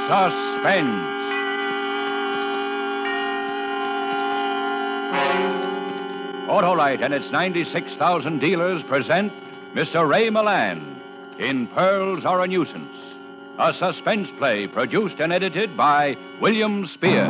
Suspense. Autolite and its 96,000 dealers present Mr. Ray Milland in Pearls Are a Nuisance, a suspense play produced and edited by William Spear.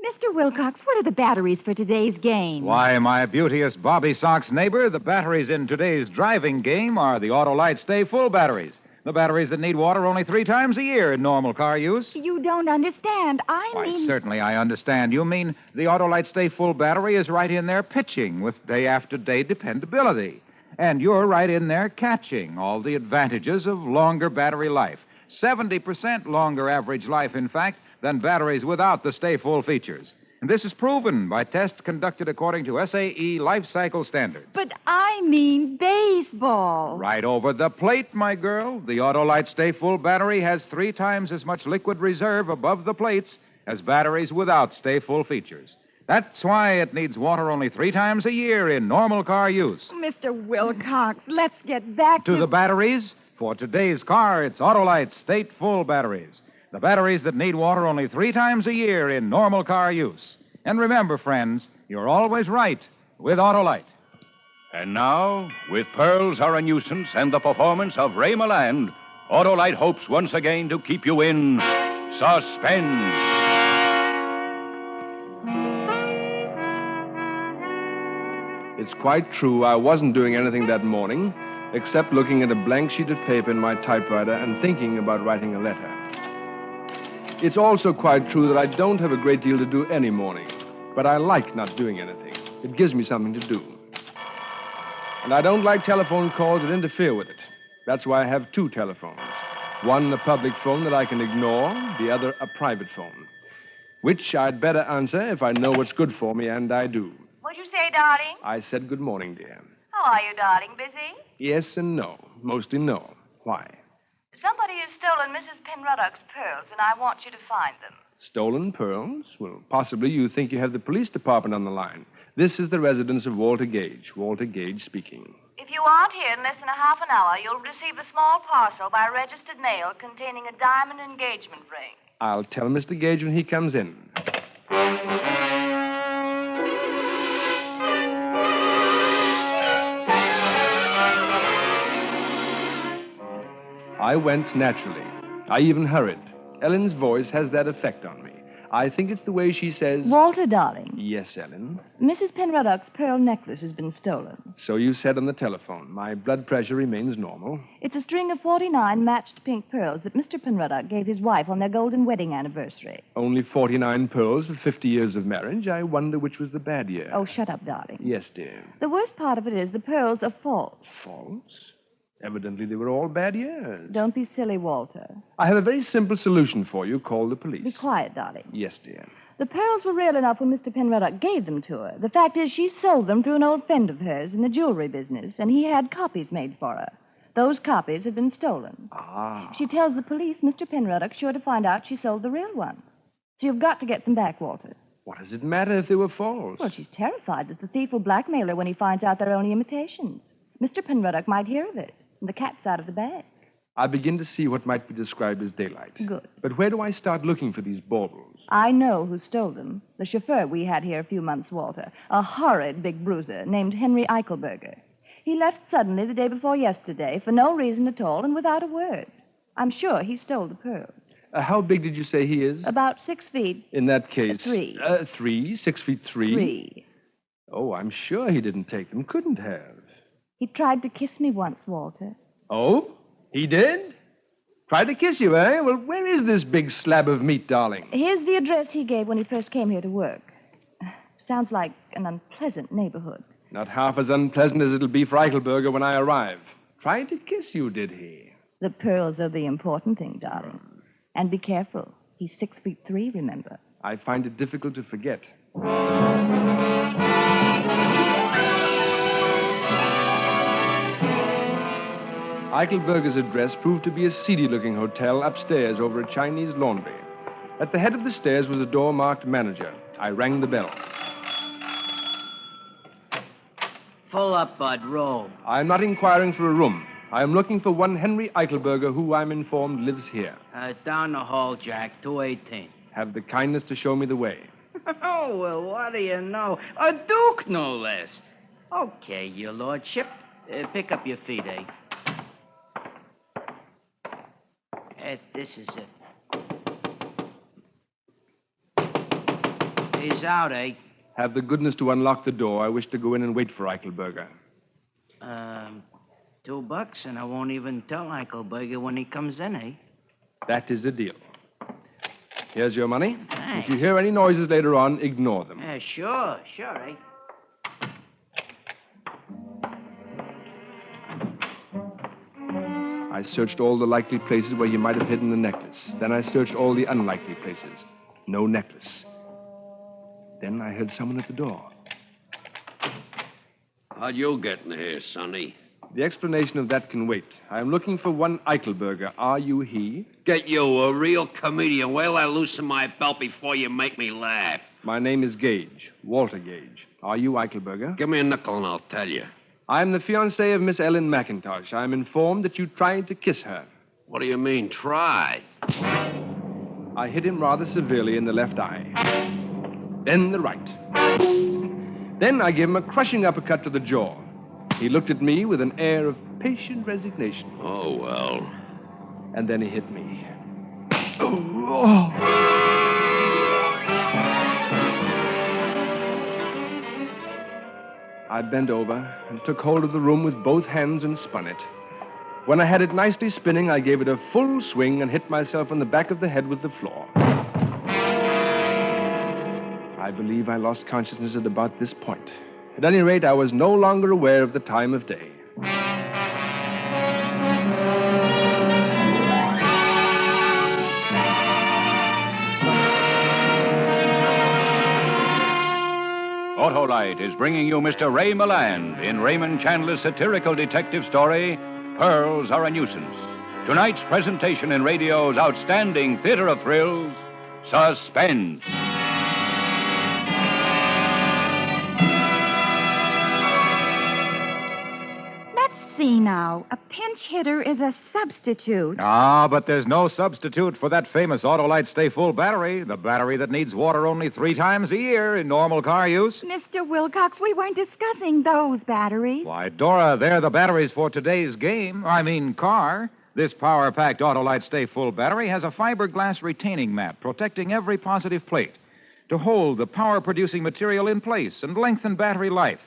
Mr. Wilcox, what are the batteries for today's game? Why, my beauteous Bobby Sox neighbor, the batteries in today's driving game are the Autolite Stay Full batteries. The batteries that need water only 3 times a year in normal car use. You don't understand. Why, certainly I understand. You mean the Autolite Stay Full battery is right in there pitching with day-after-day dependability. And you're right in there catching all the advantages of longer battery life. 70% longer average life, in fact, than batteries without the Stay Full features. And this is proven by tests conducted according to SAE life cycle standards. But I mean baseball. Right over the plate, my girl. The Autolite Stay Full battery has 3 times as much liquid reserve above the plates as batteries without Stay Full features. That's why it needs water only 3 times a year in normal car use. Mr. Wilcox, let's get back To the batteries? For today's car, it's Autolite Stay Full batteries. The batteries that need water only 3 times a year in normal car use. And remember, friends, you're always right with Autolite. And now, with Pearls Are a Nuisance and the performance of Ray Milland, Autolite hopes once again to keep you in suspense. It's quite true I wasn't doing anything that morning, except looking at a blank sheet of paper in my typewriter and thinking about writing a letter. It's also quite true that I don't have a great deal to do any morning, but I like not doing anything. It gives me something to do. And I don't like telephone calls that interfere with it. That's why I have 2 telephones. One a public phone that I can ignore, the other a private phone, which I'd better answer if I know what's good for me, and I do. What'd you say, darling? I said good morning, dear. How are you, darling? Busy? Yes and no. Mostly no. Why? Somebody has stolen Mrs. Penruddock's pearls, and I want you to find them. Stolen pearls? Well, possibly you think you have the police department on the line. This is the residence of Walter Gage. Walter Gage speaking. If you aren't here in less than a half an hour, you'll receive a small parcel by registered mail containing a diamond engagement ring. I'll tell Mr. Gage when he comes in. I went naturally. I even hurried. Ellen's voice has that effect on me. I think it's the way she says... Walter, darling. Yes, Ellen? Mrs. Penruddock's pearl necklace has been stolen. So you said on the telephone. My blood pressure remains normal. It's a string of 49 matched pink pearls that Mr. Penruddock gave his wife on their golden wedding anniversary. Only 49 pearls for 50 years of marriage. I wonder which was the bad year. Oh, shut up, darling. Yes, dear. The worst part of it is the pearls are false. False? Evidently, they were all bad years. Don't be silly, Walter. I have a very simple solution for you. Call the police. Be quiet, darling. Yes, dear. The pearls were real enough when Mr. Penruddock gave them to her. The fact is, she sold them through an old friend of hers in the jewelry business, and he had copies made for her. Those copies have been stolen. Ah. If she tells the police, Mr. Penruddock's sure to find out she sold the real ones. So you've got to get them back, Walter. What does it matter if they were false? Well, she's terrified that the thief will blackmail her when he finds out they're only imitations. Mr. Penruddock might hear of it. And the cat's out of the bag. I begin to see what might be described as daylight. Good. But where do I start looking for these baubles? I know who stole them. The chauffeur we had here a few months, Walter. A horrid big bruiser named Henry Eichelberger. He left suddenly the day before yesterday for no reason at all and without a word. I'm sure he stole the pearls. How big did you say he is? About 6 feet. In that case... 3. 3? 6 feet 3? 3. Oh, I'm sure he didn't take them. Couldn't have. He tried to kiss me once, Walter. Oh? He did? Tried to kiss you, eh? Well, where is this big slab of meat, darling? Here's the address he gave when he first came here to work. Sounds like an unpleasant neighborhood. Not half as unpleasant as it'll be for Eichelberger when I arrive. Tried to kiss you, did he? The pearls are the important thing, darling. And be careful. He's 6 feet 3, remember. I find it difficult to forget. Eichelberger's address proved to be a seedy-looking hotel upstairs over a Chinese laundry. At the head of the stairs was a door marked manager. I rang the bell. Full up, Bud. Roll. I'm not inquiring for a room. I am looking for one Henry Eichelberger, who I'm informed lives here. Down the hall, Jack, 218. Have the kindness to show me the way. Oh, well, what do you know? A duke, no less. Okay, your lordship. Pick up your feet, eh? This is it. He's out, eh? Have the goodness to unlock the door. I wish to go in and wait for Eichelberger. $2, and I won't even tell Eichelberger when he comes in, eh? That is a deal. Here's your money. Thanks. If you hear any noises later on, ignore them. Sure, eh? I searched all the likely places where you might have hidden the necklace. Then I searched all the unlikely places. No necklace. Then I heard someone at the door. How'd you get in here, Sonny? The explanation of that can wait. I am looking for one Eichelberger. Are you he? Get you a real comedian. Wait till I loosen my belt before you make me laugh. My name is Gage, Walter Gage. Are you Eichelberger? Give me a nickel and I'll tell you. I am the fiance of Miss Ellen McIntosh. I am informed that you tried to kiss her. What do you mean, try? I hit him rather severely in the left eye. Then the right. Then I gave him a crushing uppercut to the jaw. He looked at me with an air of patient resignation. Oh, well. And then he hit me. I bent over and took hold of the room with both hands and spun it. When I had it nicely spinning, I gave it a full swing and hit myself on the back of the head with the floor. I believe I lost consciousness at about this point. At any rate, I was no longer aware of the time of day. Autolite is bringing you Mr. Ray Milland in Raymond Chandler's satirical detective story, Pearls Are a Nuisance. Tonight's presentation in radio's outstanding theater of thrills, Suspense. See now, a pinch hitter is a substitute. Ah, but there's no substitute for that famous Autolite Stay Full battery, the battery that needs water only 3 times a year in normal car use. Mr. Wilcox, we weren't discussing those batteries. Why, Dora, they're the batteries for today's car. This power-packed Autolite Stay Full battery has a fiberglass retaining mat protecting every positive plate to hold the power-producing material in place and lengthen battery life.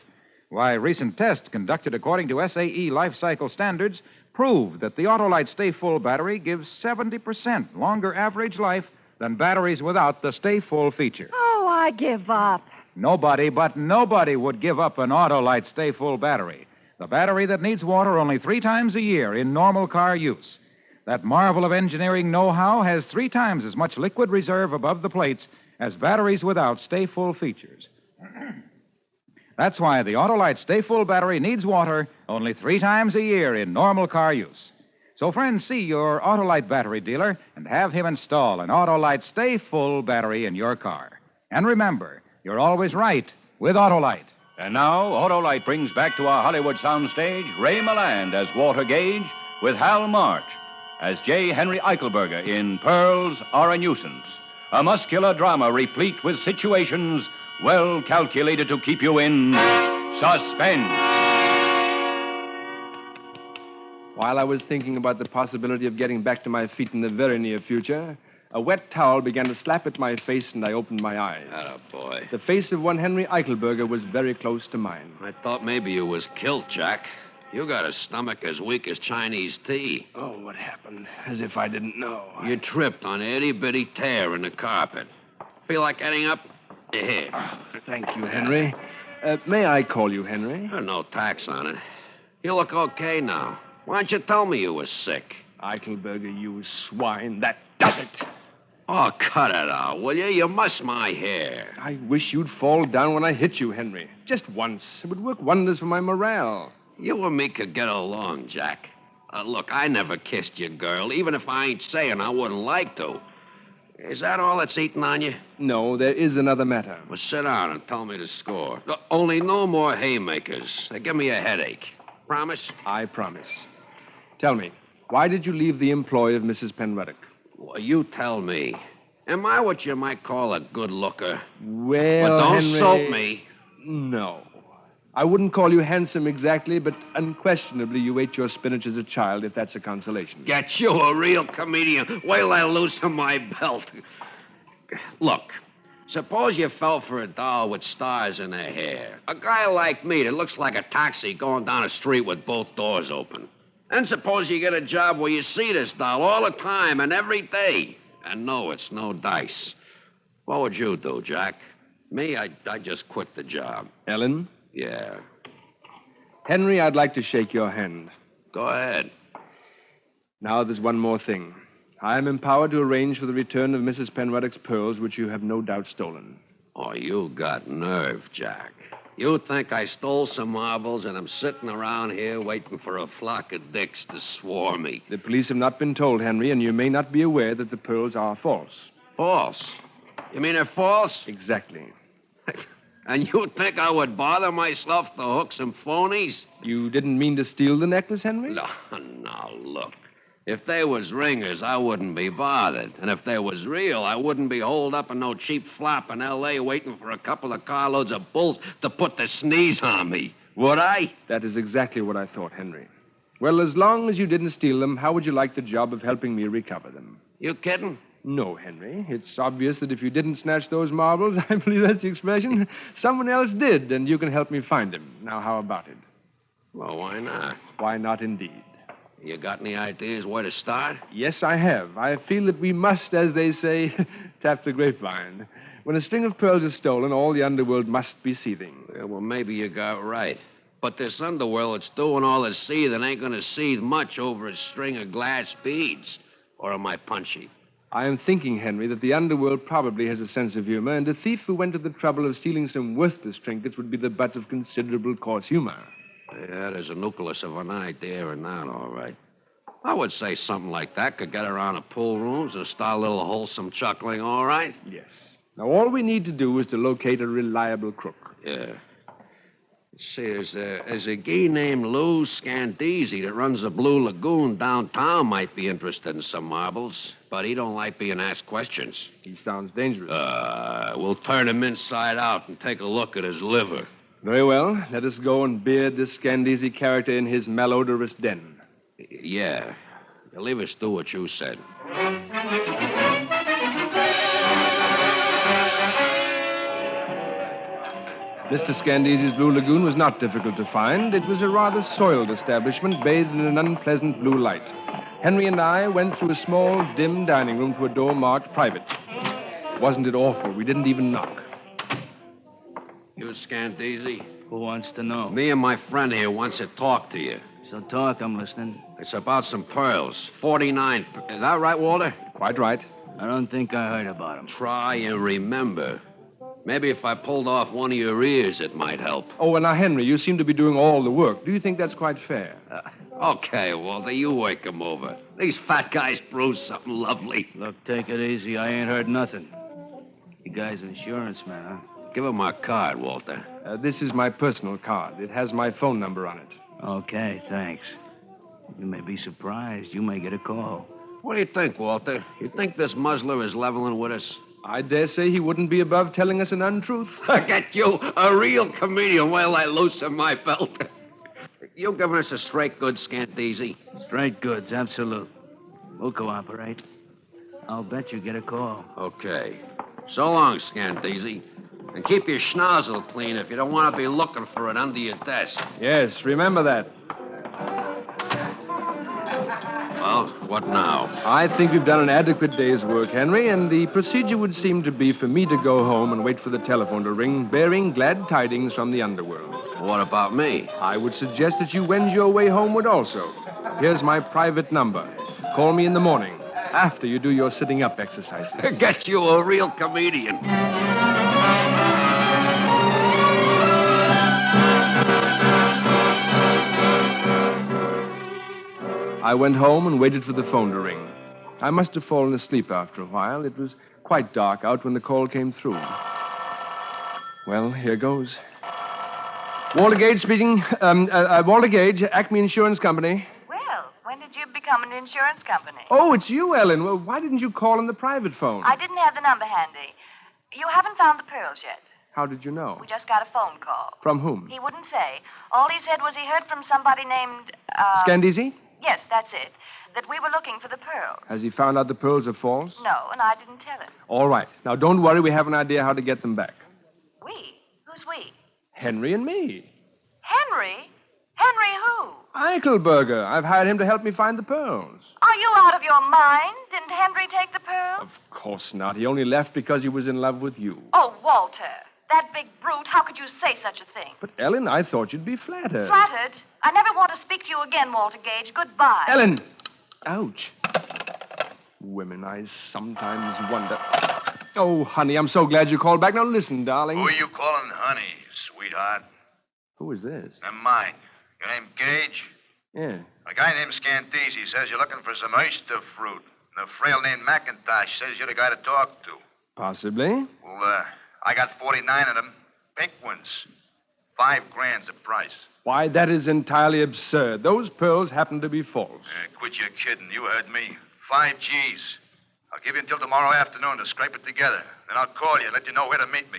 Why, recent tests conducted according to SAE life cycle standards prove that the Autolite Stay Full battery gives 70% longer average life than batteries without the Stay Full feature. Oh, I give up. Nobody would give up an Autolite Stay Full battery. The battery that needs water only 3 times a year in normal car use. That marvel of engineering know-how has 3 times as much liquid reserve above the plates as batteries without Stay Full features. That's why the Autolite Stay Full battery needs water only 3 times a year in normal car use. So, friends, see your Autolite battery dealer and have him install an Autolite Stay Full battery in your car. And remember, you're always right with Autolite. And now, Autolite brings back to our Hollywood soundstage Ray Milland as Walter Gage with Hal March as J. Henry Eichelberger in Pearls Are a Nuisance, a muscular drama replete with situations well calculated to keep you in suspense. While I was thinking about the possibility of getting back to my feet in the very near future, a wet towel began to slap at my face, and I opened my eyes. Attaboy. The face of one Henry Eichelberger was very close to mine. I thought maybe you was killed, Jack. You got a stomach as weak as Chinese tea. Oh, what happened? As if I didn't know. You tripped on an itty-bitty tear in the carpet. Feel like getting up? Here. Oh, thank you, Henry. May I call you Henry? There's no tax on it. You look okay now. Why don't you tell me you was sick? Eichelberger, you swine. That does it. Oh, cut it out, will you? You muss my hair. I wish you'd fall down when I hit you, Henry. Just once. It would work wonders for my morale. You and me could get along, Jack. Look, I never kissed your girl, even if I ain't saying I wouldn't like to. Is that all that's eating on you? No, there is another matter. Well, sit down and tell me the score. Only no more haymakers. They give me a headache. Promise? I promise. Tell me, why did you leave the employ of Mrs. Penruddock? Well, you tell me. Am I what you might call a good looker? Well, But don't Henry... soap me. No. I wouldn't call you handsome exactly, but unquestionably you ate your spinach as a child, if that's a consolation. Get you a real comedian. Wait till I loosen my belt. Look, suppose you fell for a doll with stars in her hair. A guy like me that looks like a taxi going down a street with both doors open. And suppose you get a job where you see this doll all the time and every day. And no, it's no dice. What would you do, Jack? Me, I'd just quit the job. Ellen? Yeah. Henry, I'd like to shake your hand. Go ahead. Now, there's one more thing. I am empowered to arrange for the return of Mrs. Penruddock's pearls, which you have no doubt stolen. Oh, you got nerve, Jack. You think I stole some marbles and I'm sitting around here waiting for a flock of dicks to swarm me. The police have not been told, Henry, and you may not be aware that the pearls are false. False? You mean they're false? Exactly. And you think I would bother myself to hook some phonies? You didn't mean to steal the necklace, Henry? No, look. If they was ringers, I wouldn't be bothered. And if they was real, I wouldn't be holed up in no cheap flop in L.A. waiting for a couple of carloads of bulls to put the sneeze on me. Would I? That is exactly what I thought, Henry. Well, as long as you didn't steal them, how would you like the job of helping me recover them? You kidding? No, Henry. It's obvious that if you didn't snatch those marbles, I believe that's the expression, someone else did, and you can help me find them. Now, how about it? Well, why not? Why not, indeed? You got any ideas where to start? Yes, I have. I feel that we must, as they say, tap the grapevine. When a string of pearls is stolen, all the underworld must be seething. Yeah, well, maybe you got right. But this underworld that's doing all this seething ain't going to seethe much over a string of glass beads. Or am I punchy? I am thinking, Henry, that the underworld probably has a sense of humor, and a thief who went to the trouble of stealing some worthless trinkets would be the butt of considerable coarse humor. Yeah, there's a nucleus of an idea in that, all right. I would say something like that could get around the pool rooms and start a little wholesome chuckling, all right? Yes. Now, all we need to do is to locate a reliable crook. Yeah. See, there's a guy named Lou Scandisi that runs the Blue Lagoon downtown might be interested in some marbles, but he don't like being asked questions. He sounds dangerous. We'll turn him inside out and take a look at his liver. Very well. Let us go and beard this Scandisi character in his malodorous den. Yeah. You leave us do what you said. Mr. Scandisi's Blue Lagoon was not difficult to find. It was a rather soiled establishment bathed in an unpleasant blue light. Henry and I went through a small, dim dining room to a door marked private. Wasn't it awful? We didn't even knock. You Scandisi? Who wants to know? Me and my friend here wants to talk to you. So talk, I'm listening. It's about some pearls. 49. Is that right, Walter? Quite right. I don't think I heard about him. Try and remember. Maybe if I pulled off one of your ears, it might help. Oh, well, now, Henry, you seem to be doing all the work. Do you think that's quite fair? Okay, Walter, you wake him over. These fat guys bruise something lovely. Look, take it easy. I ain't heard nothing. You guy's insurance man, huh? Give him my card, Walter. This is my personal card. It has my phone number on it. Okay, thanks. You may be surprised. You may get a call. What do you think, Walter? You think this muzzler is leveling with us? I dare say he wouldn't be above telling us an untruth. Get you a real comedian while I loosen my belt. You giving us a straight good, Scandisi? Straight goods, absolute. We'll cooperate. I'll bet you get a call. Okay. So long, Scandisi. And keep your schnozzle clean if you don't want to be looking for it under your desk. Yes, remember that. Well, what now? I think we've done an adequate day's work, Henry, and the procedure would seem to be for me to go home and wait for the telephone to ring, bearing glad tidings from the underworld. What about me? I would suggest that you wend your way homeward also. Here's my private number. Call me in the morning, after you do your sitting-up exercises. Get you a real comedian. I went home and waited for the phone to ring. I must have fallen asleep after a while. It was quite dark out when the call came through. Well, here goes. Walter Gage speaking. Walter Gage, Acme Insurance Company. Well, when did become an insurance company. Oh, it's you, Ellen. Well, why didn't you call on the private phone? I didn't have the number handy. You haven't found the pearls yet. How did you know? We just got a phone call. From whom? He wouldn't say. All he said was he heard from somebody named, Scandisi? Yes, that's it. That we were looking for the pearls. Has he found out the pearls are false? No, and I didn't tell him. All right. Now, don't worry. We have an idea how to get them back. We? Who's we? Henry and me. Henry? Henry who? Eichelberger. I've hired him to help me find the pearls. Are you out of your mind? Didn't Henry take the pearls? Of course not. He only left because he was in love with you. Oh, Walter. That big brute. How could you say such a thing? But, Ellen, I thought you'd be flattered. Flattered? I never want to speak to you again, Walter Gage. Goodbye. Ellen! Ouch. Women, I sometimes wonder. Oh, honey, I'm so glad you called back. Now, listen, darling. Who are you calling honey, sweetheart? Who is this? Never mind. Your name Gage? Yeah. A guy named Scandisi says you're looking for some oyster fruit. And a frail named McIntosh says you're the guy to talk to. Possibly. Well, I got 49 of them. Pink ones. $5,000 the price. Why, that is entirely absurd. Those pearls happen to be false. Quit your kidding. You heard me. 5 G's. I'll give you until tomorrow afternoon to scrape it together. Then I'll call you and let you know where to meet me.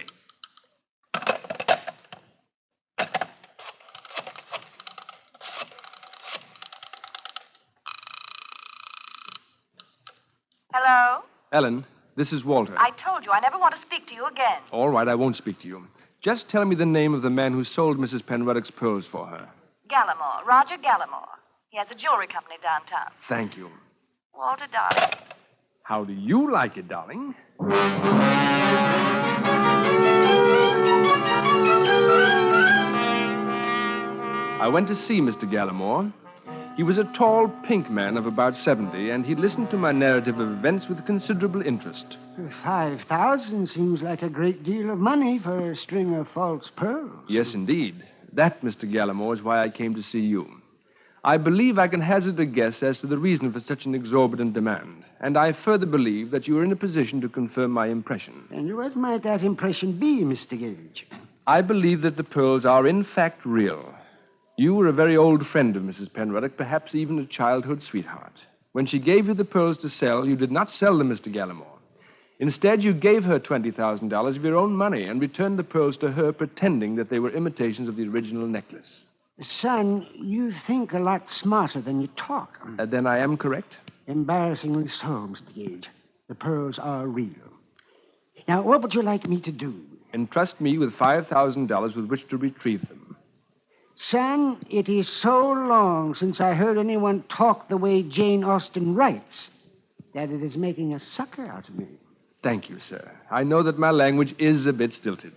Hello? Ellen, this is Walter. I told you I never want to speak to you again. All right, I won't speak to you. Just tell me the name of the man who sold Mrs. Penruddock's pearls for her. Gallimore. Roger Gallimore. He has a jewelry company downtown. Thank you. Walter, darling. How do you like it, darling? I went to see Mr. Gallimore. He was a tall, pink man of about 70, and he listened to my narrative of events with considerable interest. 5,000 seems like a great deal of money for a string of false pearls. Yes, indeed. That, Mr. Gallimore, is why I came to see you. I believe I can hazard a guess as to the reason for such an exorbitant demand, and I further believe that you are in a position to confirm my impression. And what might that impression be, Mr. Gage? I believe that the pearls are in fact real. You were a very old friend of Mrs. Penruddock, perhaps even a childhood sweetheart. When she gave you the pearls to sell, you did not sell them, Mr. Gallimore. Instead, you gave her $20,000 of your own money and returned the pearls to her, pretending that they were imitations of the original necklace. Son, you think a lot smarter than you talk. Then I am correct? Embarrassingly so, Mr. Gage. The pearls are real. Now, what would you like me to do? Entrust me with $5,000 with which to retrieve them. Son, it is so long since I heard anyone talk the way Jane Austen writes that it is making a sucker out of me. Thank you, sir. I know that my language is a bit stilted.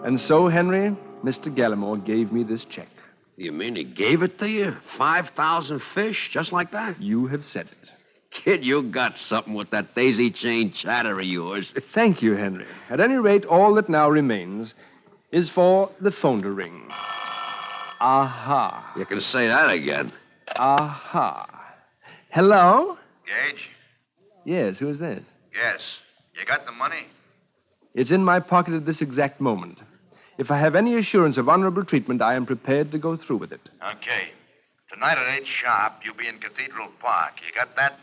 And so, Henry, Mr. Gallimore gave me this check. You mean he gave it to you? 5,000 fish, just like that? You have said it. Kid, you got something with that daisy chain chatter of yours. Thank you, Henry. At any rate, all that now remains is for the phone to ring. Aha. You can say that again. Aha. Hello? Gage? Yes, who is this? Yes. You got the money? It's in my pocket at this exact moment. If I have any assurance of honorable treatment, I am prepared to go through with it. Okay. Tonight at 8 sharp, you'll be in Cathedral Park. You got that?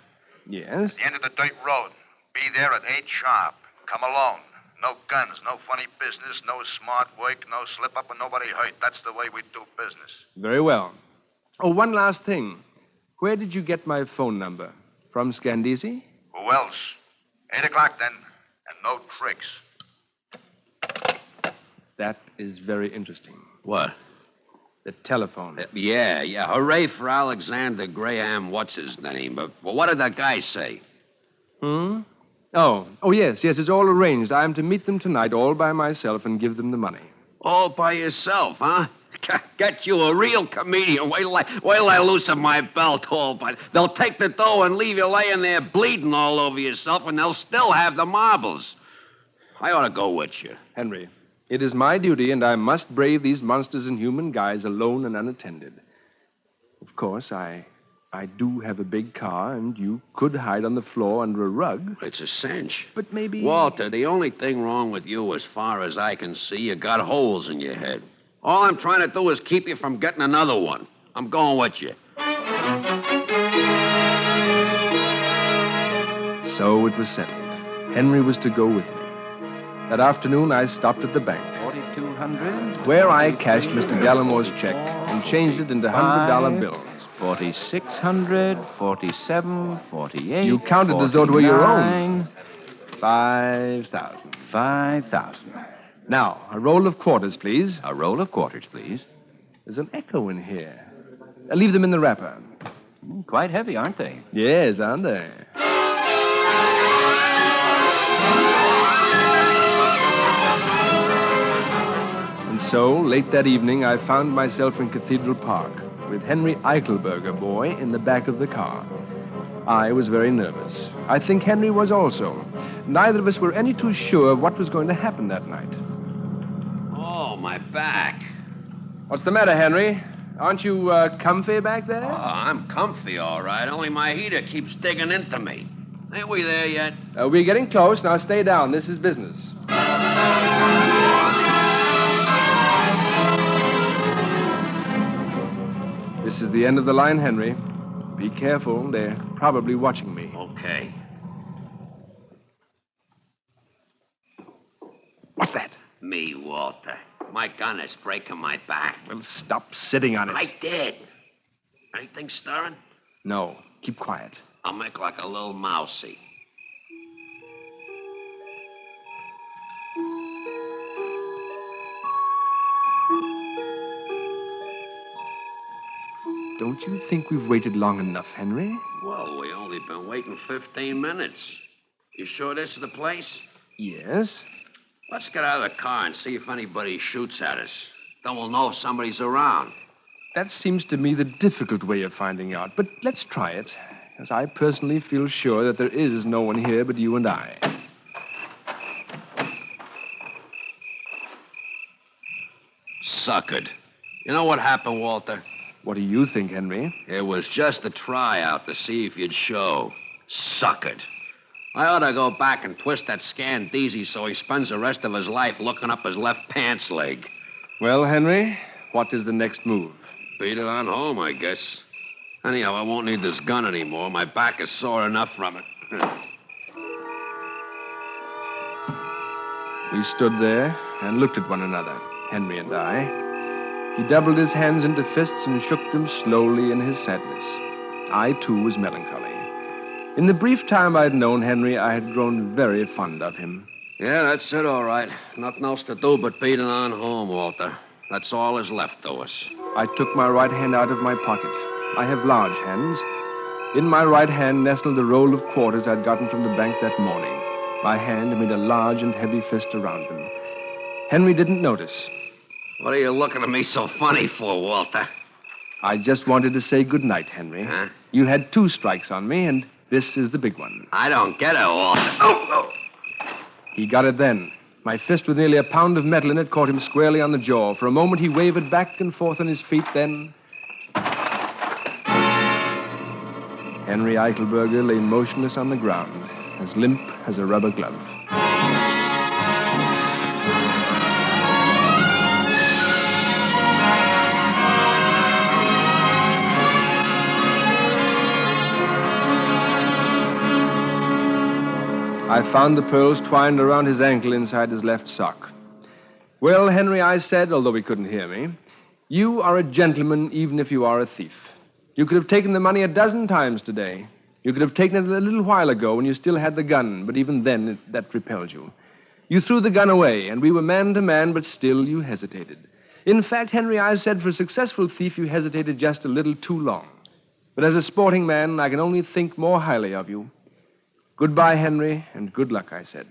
Yes? At the end of the dirt road. Be there at 8 sharp. Come alone. No guns, no funny business, no smart work, no slip up, and nobody hurt. That's the way we do business. Very well. Oh, one last thing. Where did you get my phone number? From Scandisi? Who else? 8 o'clock then, and no tricks. That is very interesting. What? The telephone. Yeah. Hooray for Alexander Graham, what's his name? But what did that guy say? Oh, yes, it's all arranged. I am to meet them tonight all by myself and give them the money. All by yourself, huh? Get you a real comedian. Wait till I loosen my belt. They'll take the dough and leave you laying there bleeding all over yourself, and they'll still have the marbles. I ought to go with you. Henry, it is my duty, and I must brave these monsters in human guise alone and unattended. Of course, I I do have a big car, and you could hide on the floor under a rug. It's a cinch. But maybe... Walter, the only thing wrong with you, as far as I can see, you got holes in your head. All I'm trying to do is keep you from getting another one. I'm going with you. So it was settled. Henry was to go with me. That afternoon, I stopped at the bank, 4,200. where I cashed Mr. Gallimore's check and changed it into $100 bills. 4,600, 47, 48. You counted as though it were your own. 49, 5,000. 5,000. Now, a roll of quarters, please. A roll of quarters, please. There's an echo in here. Leave them in the wrapper. Quite heavy, aren't they? Yes, aren't they? And so, late that evening, I found myself in Cathedral Park with Henry Eichelberger, boy, in the back of the car. I was very nervous. I think Henry was also. Neither of us were any too sure of what was going to happen that night. Oh, my back. What's the matter, Henry? Aren't you comfy back there? Oh, I'm comfy, all right. Only my heater keeps digging into me. Ain't we there yet? We're getting close. Now stay down. This is business. This is the end of the line, Henry. Be careful. They're probably watching me. Okay. What's that? Me, Walter. My gun is breaking my back. Well, stop sitting on it. I did. Anything stirring? No. Keep quiet. I'll make like a little mousey. Don't you think we've waited long enough, Henry? Well, we only been waiting 15 minutes. You sure this is the place? Yes. Let's get out of the car and see if anybody shoots at us. Then we'll know if somebody's around. That seems to me the difficult way of finding out. But let's try it, as I personally feel sure that there is no one here but you and I. Suckered. You know what happened, Walter? What do you think, Henry? It was just a tryout to see if you'd show. Suckered. I ought to go back and twist that Scandeezy so he spends the rest of his life looking up his left pants leg. Well, Henry, what is the next move? Beat it on home, I guess. Anyhow, I won't need this gun anymore. My back is sore enough from it. We stood there and looked at one another, Henry and I. He doubled his hands into fists and shook them slowly in his sadness. I, too, was melancholy. In the brief time I'd known Henry, I had grown very fond of him. Yeah, that's it, all right. Nothing else to do but beat it on home, Walter. That's all is left to us. I took my right hand out of my pocket. I have large hands. In my right hand nestled the roll of quarters I'd gotten from the bank that morning. My hand made a large and heavy fist around them. Henry didn't notice. What are you looking at me so funny for, Walter? I just wanted to say good night, Henry. Huh? You had 2 strikes on me, and this is the big one. I don't get it, Walter. Oh! He got it then. My fist with nearly a pound of metal in it caught him squarely on the jaw. For a moment, he wavered back and forth on his feet, then... Henry Eichelberger lay motionless on the ground, as limp as a rubber glove. I found the pearls twined around his ankle inside his left sock. Well, Henry, I said, although he couldn't hear me, you are a gentleman even if you are a thief. You could have taken the money 12 times today. You could have taken it a little while ago when you still had the gun, but even then that repelled you. You threw the gun away, and we were man to man, but still you hesitated. In fact, Henry, I said, for a successful thief, you hesitated just a little too long. But as a sporting man, I can only think more highly of you. Goodbye, Henry, and good luck, I said.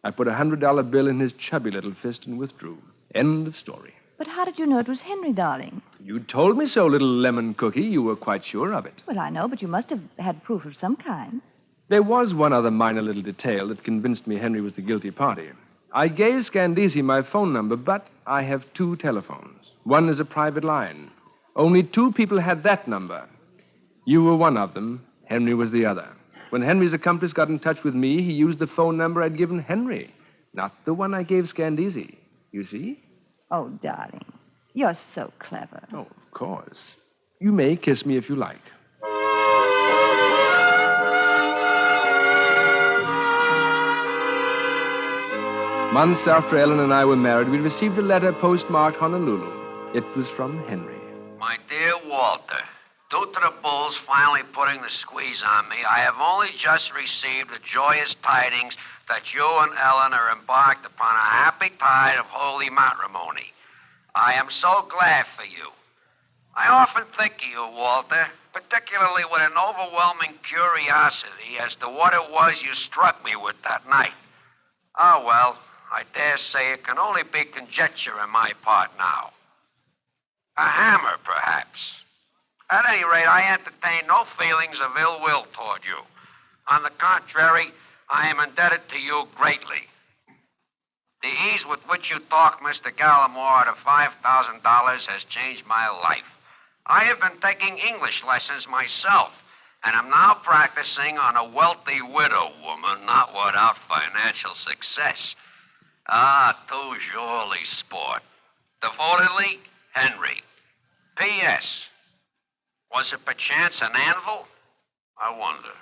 I put a $100 bill in his chubby little fist and withdrew. End of story. But how did you know it was Henry, darling? You told me so, little lemon cookie. You were quite sure of it. Well, I know, but you must have had proof of some kind. There was one other minor little detail that convinced me Henry was the guilty party. I gave Scandeezy my phone number, but I have 2 telephones. One is a private line. Only 2 people had that number. You were one of them. Henry was the other. When Henry's accomplice got in touch with me, he used the phone number I'd given Henry, not the one I gave Scandisi. You see? Oh, darling, you're so clever. Oh, of course. You may kiss me if you like. Months after Ellen and I were married, we received a letter postmarked Honolulu. It was from Henry. My dear Walter, due to the Bulls finally putting the squeeze on me, I have only just received the joyous tidings that you and Ellen are embarked upon a happy tide of holy matrimony. I am so glad for you. I often think of you, Walter, particularly with an overwhelming curiosity as to what it was you struck me with that night. Ah, well, I dare say it can only be conjecture on my part now. A hammer, perhaps. At any rate, I entertain no feelings of ill will toward you. On the contrary, I am indebted to you greatly. The ease with which you talk Mr. Gallimore out of $5,000 has changed my life. I have been taking English lessons myself, and am now practicing on a wealthy widow woman, not without financial success. Ah, toujours sport. Devotedly, Henry. P.S. Was it perchance an anvil? I wonder.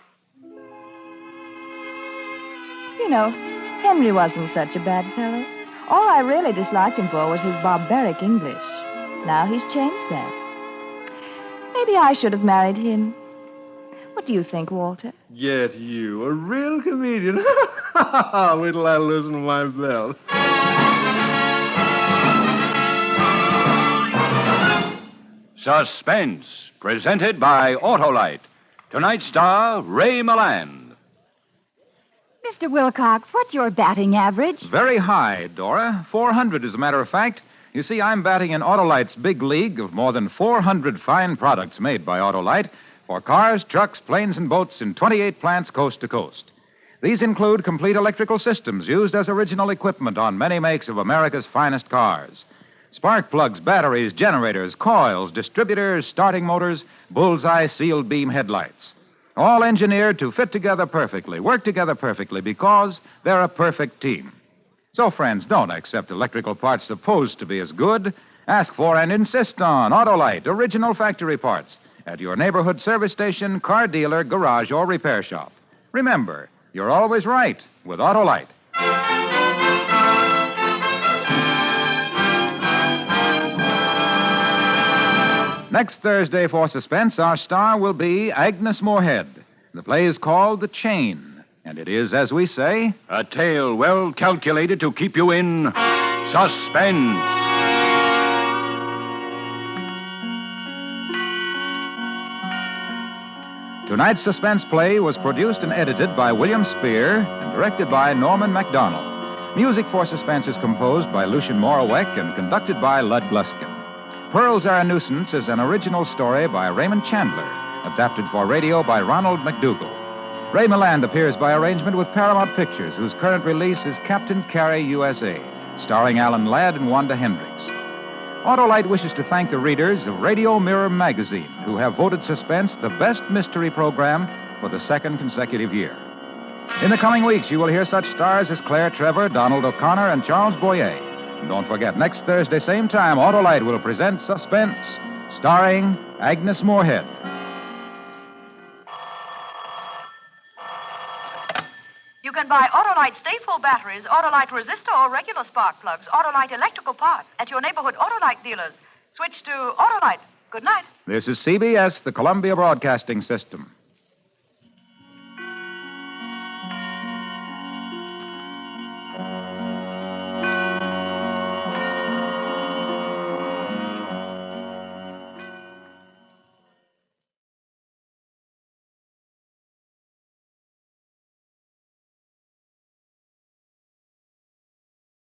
You know, Henry wasn't such a bad fellow. All I really disliked him for was his barbaric English. Now he's changed that. Maybe I should have married him. What do you think, Walter? Get you, a real comedian. Wait till I loosen my belt. Suspense, presented by Autolite. Tonight's star, Ray Milland. Mr. Wilcox, what's your batting average? Very high, Dora. 400, as a matter of fact. You see, I'm batting in Autolite's big league of more than 400 fine products made by Autolite for cars, trucks, planes, and boats in 28 plants coast to coast. These include complete electrical systems used as original equipment on many makes of America's finest cars. Spark plugs, batteries, generators, coils, distributors, starting motors, bullseye sealed beam headlights. All engineered to fit together perfectly, work together perfectly, because they're a perfect team. So, friends, don't accept electrical parts supposed to be as good. Ask for and insist on Autolite, original factory parts, at your neighborhood service station, car dealer, garage, or repair shop. Remember, you're always right with Autolite. Next Thursday for Suspense, our star will be Agnes Moorehead. The play is called The Chain, and it is, as we say, a tale well calculated to keep you in suspense. Tonight's suspense play was produced and edited by William Spear and directed by Norman MacDonald. Music for Suspense is composed by Lucien Moraweck and conducted by Lud Gluskin. Pearls Are a Nuisance is an original story by Raymond Chandler, adapted for radio by Ronald McDougall. Ray Milland appears by arrangement with Paramount Pictures, whose current release is Captain Carey, USA, starring Alan Ladd and Wanda Hendricks. Autolite wishes to thank the readers of Radio Mirror magazine, who have voted Suspense the best mystery program for the second consecutive year. In the coming weeks, you will hear such stars as Claire Trevor, Donald O'Connor, and Charles Boyer. And don't forget, next Thursday, same time, Autolite will present Suspense, starring Agnes Moorehead. You can buy Autolite stateful batteries, Autolite resistor or regular spark plugs, Autolite electrical parts at your neighborhood Autolite dealers. Switch to Autolite. Good night. This is CBS, the Columbia Broadcasting System.